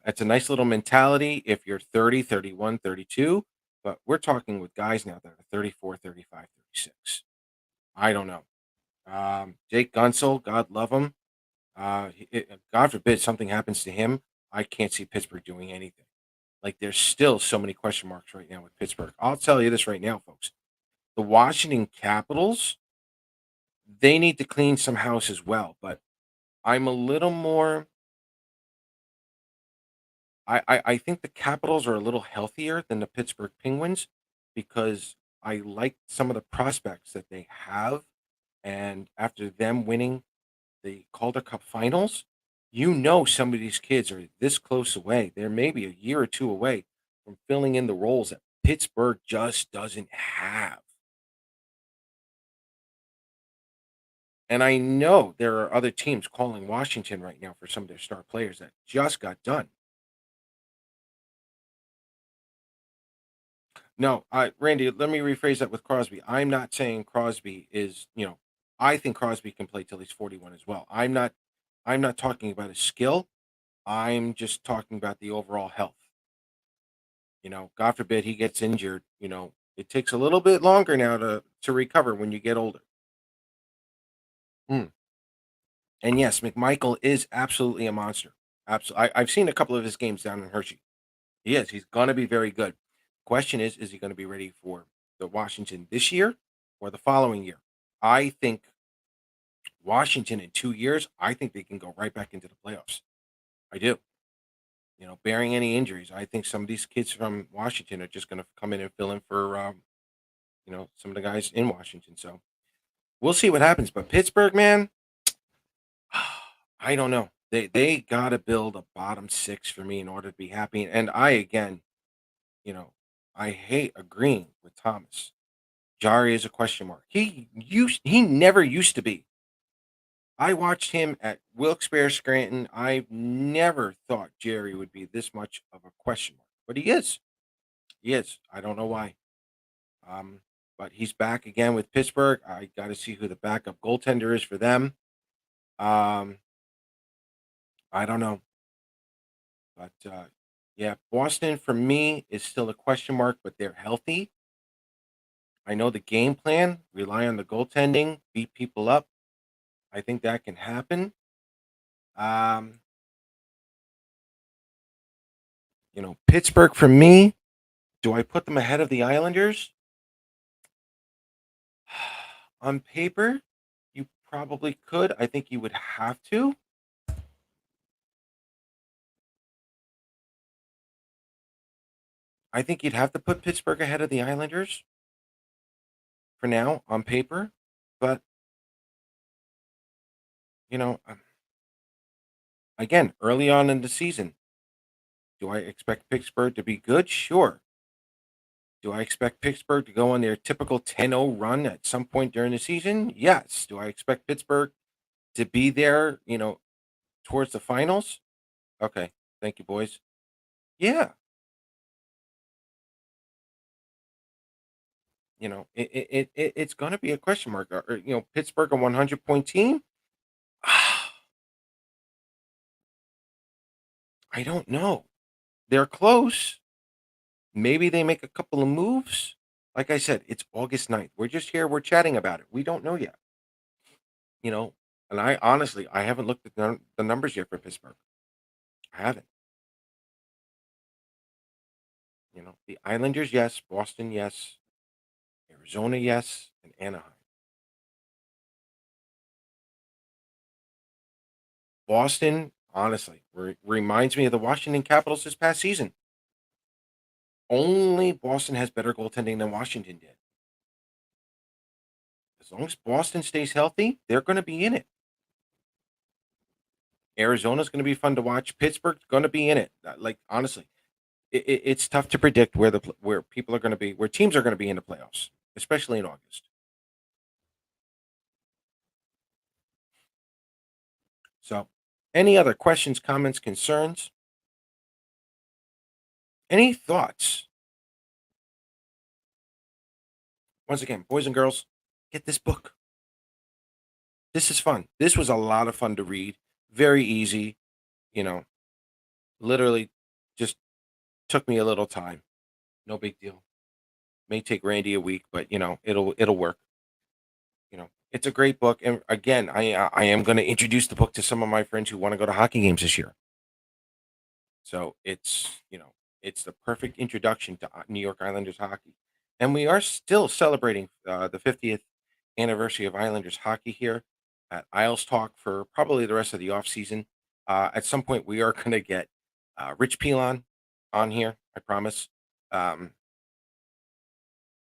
It's a nice little mentality if you're 30, 31, 32. But we're talking with guys now that are 34, 35, 36. I don't know. Jake Gunsel, God love him. God forbid something happens to him. I can't see Pittsburgh doing anything. Like there's still so many question marks right now with Pittsburgh. I'll tell you this right now, folks. The Washington Capitals, they need to clean some house as well. But I'm a little more I think the Capitals are a little healthier than the Pittsburgh Penguins because I like some of the prospects that they have. And after them winning the Calder Cup finals, you know some of these kids are this close away. They're maybe a year or two away from filling in the roles that Pittsburgh just doesn't have. And I know there are other teams calling Washington right now for some of their star players that just got done. No, Randy, let me rephrase that with Crosby. I'm not saying Crosby is, I think Crosby can play till he's 41 as well. I'm not talking about his skill. I'm just talking about the overall health. God forbid he gets injured, it takes a little bit longer now to recover when you get older. Mm. And yes, McMichael is absolutely a monster. Absolutely. I've seen a couple of his games down in Hershey. He is. He's going to be very good. Question is he going to be ready for the Washington this year or the following year? I think Washington in 2 years, I think they can go right back into the playoffs. I do. Bearing any injuries, I think some of these kids from Washington are just going to come in and fill in for, some of the guys in Washington. So we'll see what happens. But Pittsburgh, man, I don't know. They got to build a bottom six for me in order to be happy. And I again, you know, I hate agreeing with Thomas. Jari is a question mark. He never used to be. I watched him at Wilkes-Barre Scranton. I never thought Jerry would be this much of a question mark, but he is. He is. I don't know why. Um, but he's back again with Pittsburgh. I got to see who the backup goaltender is for them. Um, I don't know, but yeah, Boston for me is still a question mark, but they're healthy. I know the game plan, rely on the goaltending, beat people up. I think that can happen. Um, Pittsburgh for me, do I put them ahead of the Islanders? On paper, you probably could. I think you would have to. I think you'd have to put Pittsburgh ahead of the Islanders for now on paper. But, you know, um, again, early on in the season, do I expect Pittsburgh to be good? Sure. Do I expect Pittsburgh to go on their typical 10-0 run at some point during the season? Yes. Do I expect Pittsburgh to be there, towards the finals? Okay. Thank you, boys. Yeah. It's going to be a question mark. Pittsburgh a 100-point team? I don't know. They're close. Maybe they make a couple of moves. Like I said, it's August 9th. We're just here. We're chatting about it. We don't know yet. You know, and I honestly, I haven't looked at the numbers yet for Pittsburgh. I haven't. The Islanders, yes. Boston, yes. Arizona, yes. And Anaheim. Boston, honestly, reminds me of the Washington Capitals this past season. Only Boston has better goaltending than Washington did. As long as Boston stays healthy, they're going to be in it. Arizona's going to be fun to watch. Pittsburgh's going to be in it. Like honestly, it's tough to predict where people are going to be, where teams are going to be in the playoffs, especially in August. So, any other questions, comments, concerns? Any thoughts? Once again, boys and girls, get this book. This is fun. This was a lot of fun to read. Very easy, you know, literally just took me a little time. No big deal. May take Randy a week, but it'll work. It's a great book. And again, I am going to introduce the book to some of my friends who want to go to hockey games this year. So it's the perfect introduction to New York Islanders hockey. And we are still celebrating the 50th anniversary of Islanders hockey here at Isles Talk for probably the rest of the off season. At some point, we are going to get Rich Pilon on here. I promise. Um,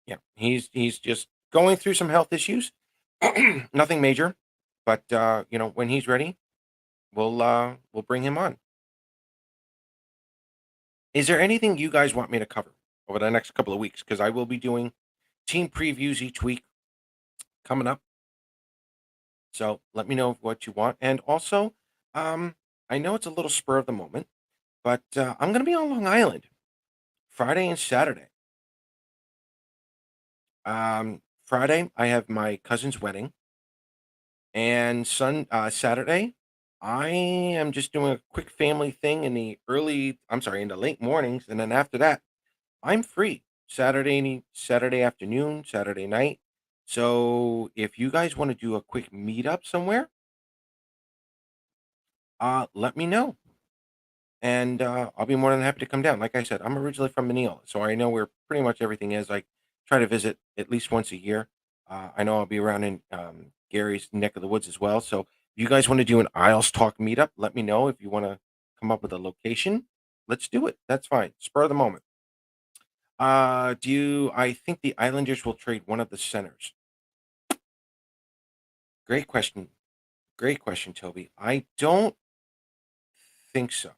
yeah, he's just going through some health issues. Nothing major, but when he's ready, we'll bring him on. Is there anything you guys want me to cover over the next couple of weeks? Because I will be doing team previews each week coming up. So let me know what you want. And also, um, I know it's a little spur of the moment, but I'm going to be on Long Island Friday and Saturday. Friday, I have my cousin's wedding, and Saturday, I am just doing a quick family thing in the late mornings, and then after that, I'm free Saturday afternoon, Saturday night. So if you guys want to do a quick meetup somewhere, let me know, and I'll be more than happy to come down. Like I said, I'm originally from Manila, so I know where pretty much everything is. I try to visit at least once a year. I know I'll be around in Gary's neck of the woods as well. So if you guys want to do an Isles Talk meetup, let me know. If you want to come up with a location, let's do it. That's fine. Spur of the moment. I think the Islanders will trade one of the centers? Great question. Great question, Toby. I don't think so.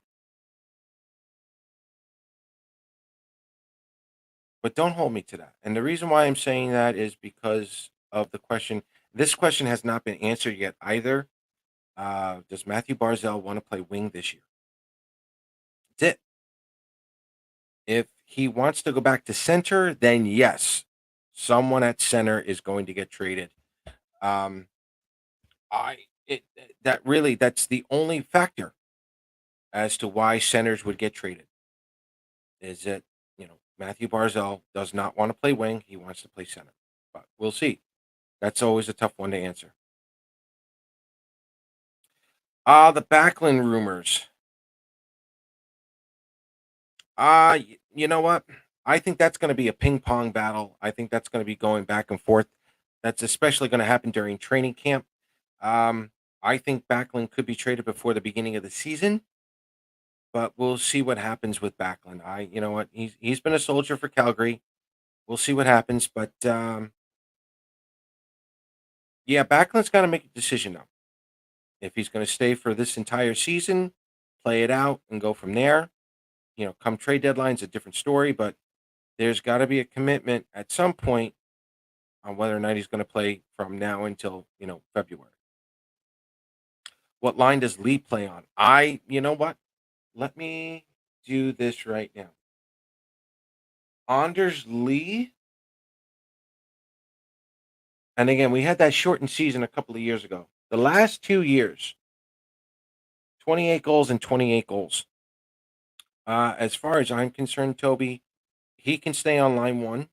But don't hold me to that. And the reason why I'm saying that is because of the question. This question has not been answered yet either. Does Matthew Barzell want to play wing this year? That's it. If he wants to go back to center, then yes, someone at center is going to get traded. Um, I it that really that's the only factor as to why centers would get traded. Is that Matthew Barzell does not want to play wing; he wants to play center. But we'll see. That's always a tough one to answer. The Backlund rumors. You know what? I think that's going to be a ping pong battle. I think that's going to be going back and forth. That's especially going to happen during training camp. Um, I think Backlund could be traded before the beginning of the season, but we'll see what happens with Backlund. You know what? He's been a soldier for Calgary. We'll see what happens, but yeah, Backlund's got to make a decision now. If he's going to stay for this entire season, play it out, and go from there. Come trade deadline's a different story, but there's got to be a commitment at some point on whether or not he's going to play from now until February. What line does Lee play on? You know what? Let me do this right now. Anders Lee, and again, we had that shortened season a couple of years ago. The last 2 years, 28 goals and 28 goals. As far as I'm concerned, Toby, he can stay on line one.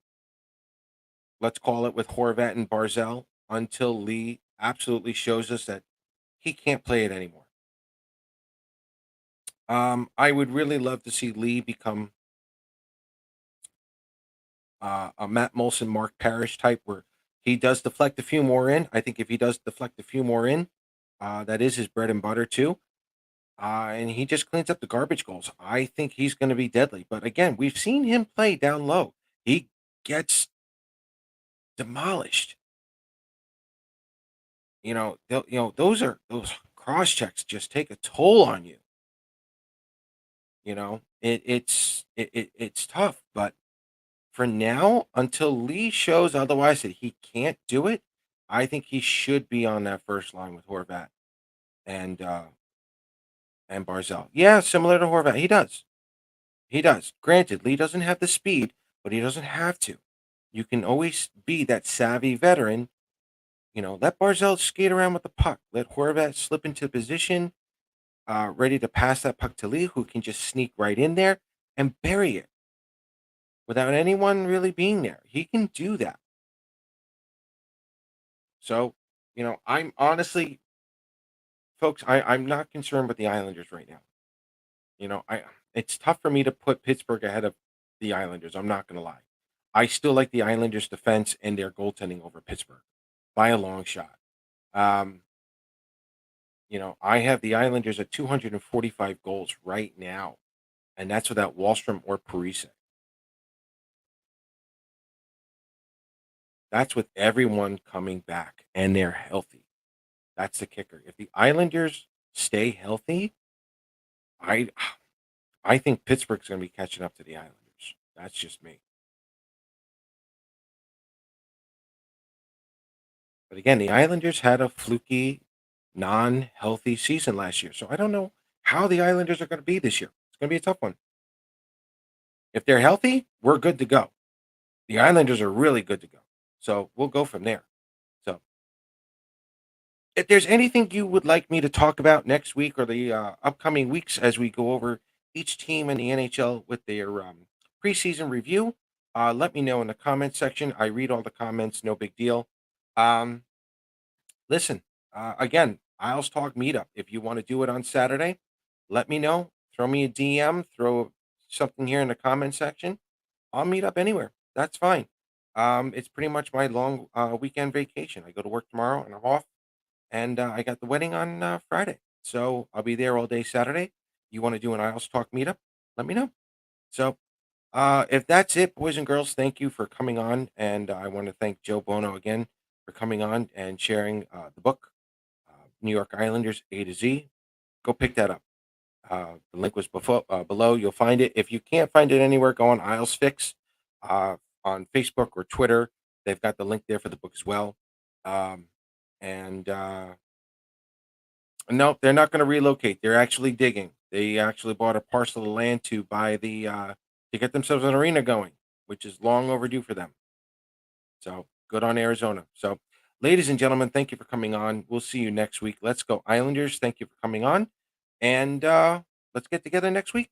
Let's call it with Horvat and Barzell until Lee absolutely shows us that he can't play it anymore. I would really love to see Lee become a Matt Molson, Mark Parrish type, where he does deflect a few more in. I think if he does deflect a few more in, that is his bread and butter too. And he just cleans up the garbage goals. I think he's going to be deadly. But again, we've seen him play down low. He gets demolished. Those cross checks just take a toll on you. It's tough, but for now, until Lee shows otherwise that he can't do it, I think he should be on that first line with Horvat and and Barzell. Yeah, similar to Horvat, he does. He does. Granted, Lee doesn't have the speed, but he doesn't have to. You can always be that savvy veteran. Let Barzell skate around with the puck. Let Horvat slip into position, ready to pass that puck to Lee, who can just sneak right in there and bury it without anyone really being there. He can do that. So, I'm honestly, folks, I'm not concerned with the Islanders right now. I It's tough for me to put Pittsburgh ahead of the Islanders. I'm not going to lie. I still like the Islanders' defense and their goaltending over Pittsburgh by a long shot. Um, I have the Islanders at 245 goals right now, and that's without Wallstrom or Parise. That's with everyone coming back and they're healthy. That's the kicker. If the Islanders stay healthy, I I think Pittsburgh's going to be catching up to the Islanders. That's just me. But again, the Islanders had a fluky, non-healthy season last year, so I don't know how the Islanders are going to be this year. It's going to be a tough one. If they're healthy, we're good to go. The Islanders are really good to go. So we'll go from there. So if there's anything you would like me to talk about next week or the upcoming weeks as we go over each team in the NHL with their preseason review, let me know in the comment section. I read all the comments, no big deal. Um, Listen, again, Isles Talk Meetup. If you want to do it on Saturday, let me know. Throw me a DM, throw something here in the comment section. I'll meet up anywhere. That's fine. It's pretty much my long weekend vacation. I go to work tomorrow and I'm off, and I got the wedding on Friday. So I'll be there all day Saturday. You want to do an Isles Talk Meetup? Let me know. So if that's it, boys and girls, thank you for coming on. And I want to thank Joe Buono again for coming on and sharing the book, New York Islanders A to Z. Go pick that up. The link was below. You'll find it. If you can't find it anywhere, go on Isles Fix on Facebook or Twitter. They've got the link there for the book as well. Um, and no, they're not going to relocate. They're actually digging. They actually bought a parcel of land to buy to get themselves an arena going, which is long overdue for them. So good on Arizona. So, ladies and gentlemen, thank you for coming on. We'll see you next week. Let's go Islanders. Thank you for coming on, and let's get together next week.